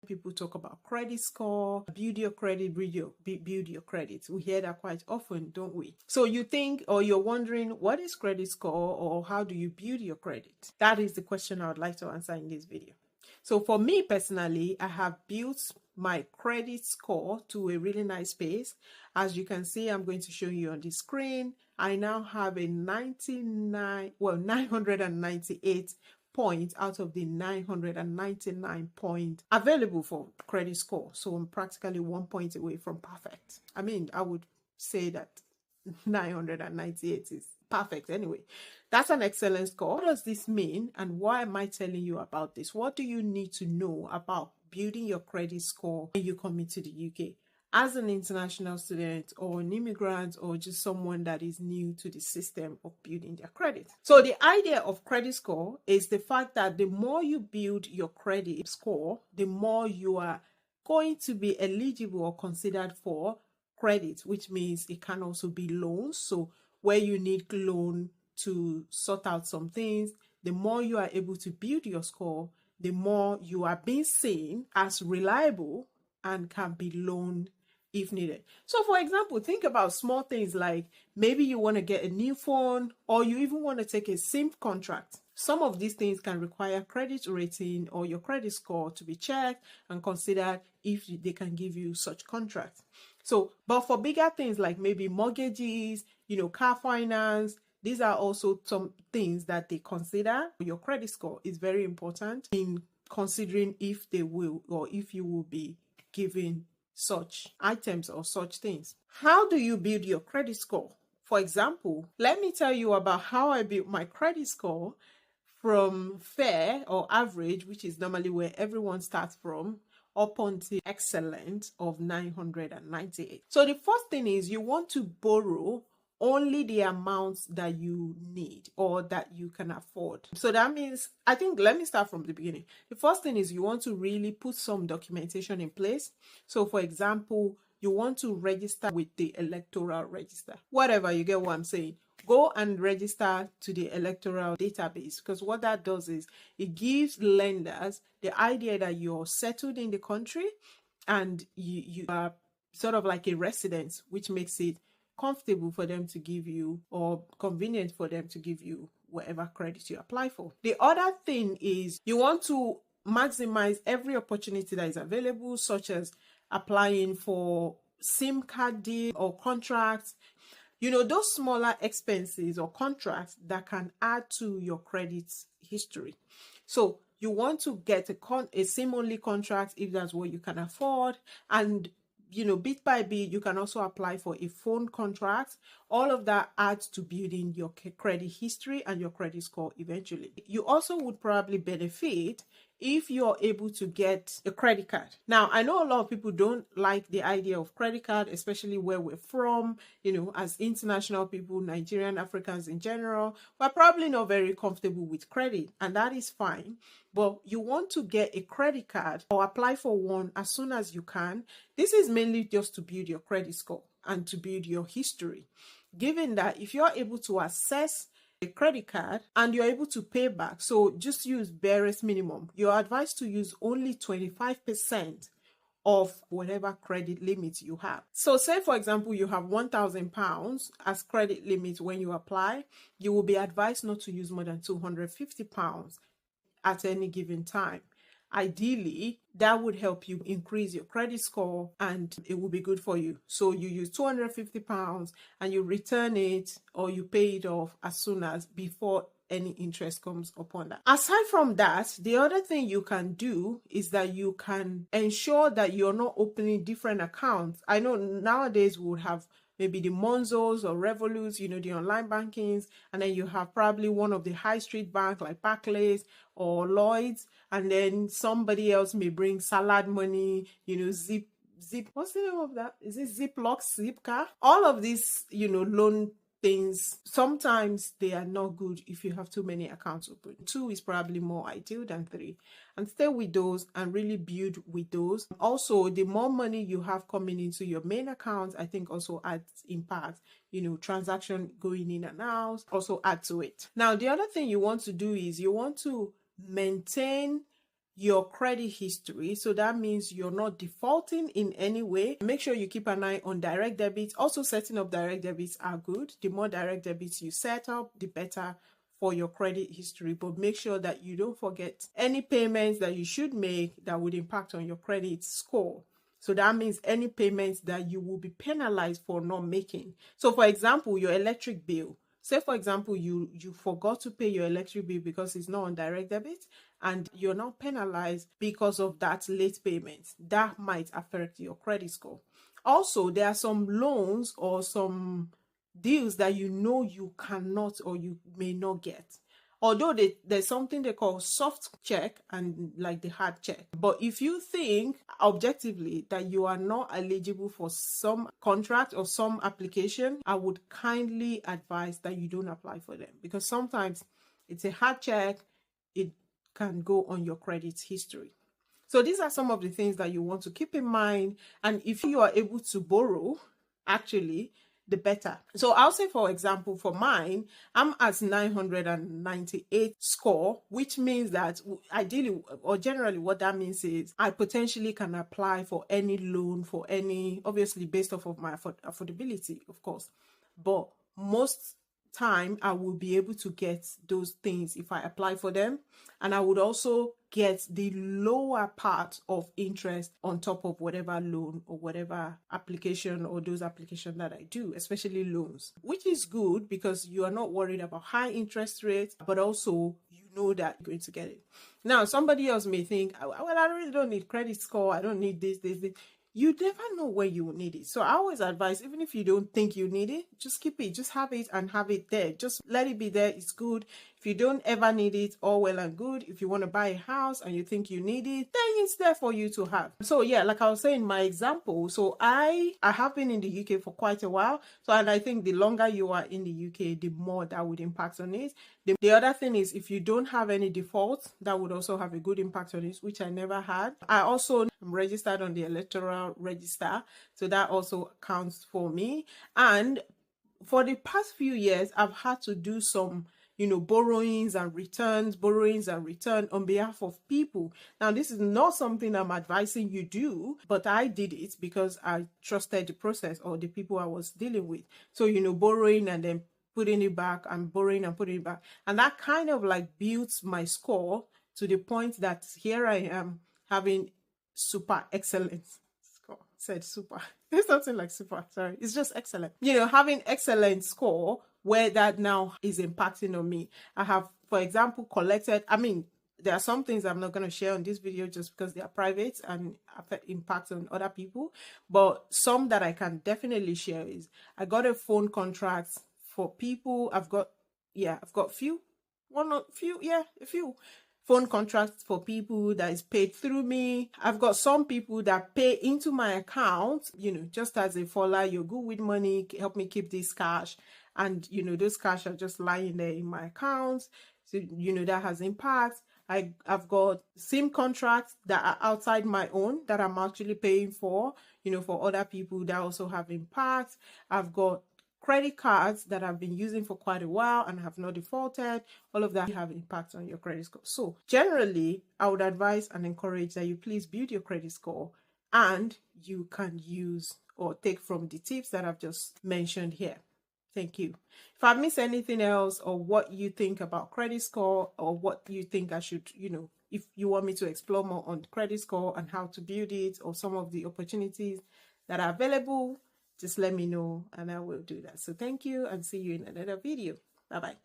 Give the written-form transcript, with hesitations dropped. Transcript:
People talk about credit score, build your credit, build your credit. We hear that quite often, don't we? So you think, or you're wondering, what is credit score, or how do you build your credit? That is the question I would like to answer in this video. So for me personally, I have built my credit score to a really nice pace. As you can see, I'm going to show you on the screen. I now have a 998 points out of the 999 points available for credit score. So I'm practically 1 point away from perfect. I mean, I would say that 998 is perfect anyway. That's an excellent score. What does this mean, and why am I telling you about this? What do you need to know about building your credit score when you come into the UK as an international student or an immigrant, or just someone that is new to the system of building their credit? So the idea of credit score is the fact that the more you build your credit score, the more you are going to be eligible or considered for credit, which means it can also be loans. So where you need loan to sort out some things, the more you are able to build your score, the more you are being seen as reliable and can be loaned if needed. So for example, think about small things like maybe you want to get a new phone, or you even want to take a SIM contract. Some of these things can require credit rating or your credit score to be checked and considered if they can give you such contracts. So, but for bigger things like maybe mortgages, car finance, these are also some things that they consider. Your credit score is very important in considering if they will, or if you will be given such items or such things. How do you build your credit score? For example, let me tell you about how I built my credit score from fair or average, which is normally where everyone starts from, up until excellent of 998. So the first thing is you want to borrow only the amounts that you need or that you can afford. So that means, let me start from the beginning. The first thing is you want to really put some documentation in place. So for example, you want to register with the electoral register. Whatever, you get what I'm saying. Go and register to the electoral database, because what that does is it gives lenders the idea that you're settled in the country and you are sort of like a resident, which makes it comfortable for them to give you, or convenient for them to give you, whatever credit you apply for. The other thing is you want to maximize every opportunity that is available, such as applying for SIM card deal or contracts. Those smaller expenses or contracts that can add to your credit history. So you want to get a SIM-only contract if that's what you can afford. And bit by bit, you can also apply for a phone contract. All of that adds to building your credit history and your credit score eventually. You also would probably benefit if you're able to get a credit card. Now, I know a lot of people don't like the idea of credit card, especially where we're from, as international people, Nigerian, Africans in general, we're probably not very comfortable with credit, and that is fine. But you want to get a credit card or apply for one as soon as you can. This is mainly just to build your credit score and to build your history. Given that if you're able to access a credit card and you're able to pay back, so just use barest minimum. You're advised to use only 25% of whatever credit limit you have. So say, for example, you have £1,000 as credit limit when you apply, you will be advised not to use more than £250 at any given time. Ideally, that would help you increase your credit score and it will be good for you. So you use £250 and you return it or you pay it off as soon as before any interest comes upon that. Aside from that, the other thing you can do is that you can ensure that you're not opening different accounts. I know nowadays we would have maybe the Monzos or Revoluts, the online bankings, and then you have probably one of the high street banks like Barclays or Lloyds, and then somebody else may bring Salad Money, Zip, what's the name of that? Is it Ziploc, Zipcar? All of these, loan things, sometimes they are not good if you have too many accounts open. 2 is probably more ideal than 3, and stay with those and really build with those. Also, the more money you have coming into your main account, I think also adds impact. Transaction going in and out also add to it. Now, the other thing you want to do is you want to maintain your credit history. So that means you're not defaulting in any way. Make sure you keep an eye on direct debits. Also, setting up direct debits are good. The more direct debits you set up, the better for your credit history. But make sure that you don't forget any payments that you should make that would impact on your credit score. So that means any payments that you will be penalized for not making. So for example, your electric bill. Say, for example, you forgot to pay your electric bill because it's not on direct debit and you're not penalized because of that late payment. That might affect your credit score. Also, there are some loans or some deals that you know you cannot or you may not get. Although there's something they call soft check and like the hard check. But if you think objectively that you are not eligible for some contract or some application, I would kindly advise that you don't apply for them, because sometimes it's a hard check. It can go on your credit history. So these are some of the things that you want to keep in mind. And if you are able to borrow, actually, the better. So I'll say, for example, for mine, I'm at 998 score, which means that ideally or generally what that means is I potentially can apply for any loan for any, obviously based off of my affordability, of course. But most time I will be able to get those things if I apply for them, and I would also get the lower part of interest on top of whatever loan or whatever application or those applications that I do, especially loans, which is good because you are not worried about high interest rates, but also you know that you're going to get it. Now, somebody else may think, well, I really don't need credit score. I don't need this. You never know when you will need it. So I always advise, even if you don't think you need it, just keep it, just have it and have it there. Just let it be there. It's good. If you don't ever need it, all well and good. If you want to buy a house and you think you need it, then it's there for you to have. So yeah, like I was saying, my example. So I have been in the UK for quite a while. So, and I think the longer you are in the UK, the more that would impact on it. The other thing is, if you don't have any defaults, that would also have a good impact on it, which I never had. I also am registered on the electoral register, so that also counts for me. And for the past few years, I've had to do some borrowings and returns on behalf of people. Now, this is not something I'm advising you do, but I did it because I trusted the process or the people I was dealing with. So, borrowing and then putting it back and borrowing and putting it back. And that kind of like builds my score to the point that here I am having super excellent score. Said super. There's something like super, sorry. It's just excellent. Having excellent score where that now is impacting on me. I have, for example, collected, there are some things I'm not going to share on this video just because they are private and affect impact on other people. But some that I can definitely share is I got a phone contract for people. I've got a few phone contracts for people that is paid through me. I've got some people that pay into my account, just as a Fola, you're good with money, help me keep this cash. And, those cash are just lying there in my account. So, that has impact. I've got SIM contracts that are outside my own that I'm actually paying for, for other people that also have impact. I've got credit cards that I've been using for quite a while and have not defaulted. All of that have impact on your credit score. So generally, I would advise and encourage that you please build your credit score, and you can use or take from the tips that I've just mentioned here. Thank you. If I miss anything else, or what you think about credit score, or what you think I should, if you want me to explore more on credit score and how to build it, or some of the opportunities that are available, just let me know and I will do that. So thank you, and see you in another video. Bye-bye.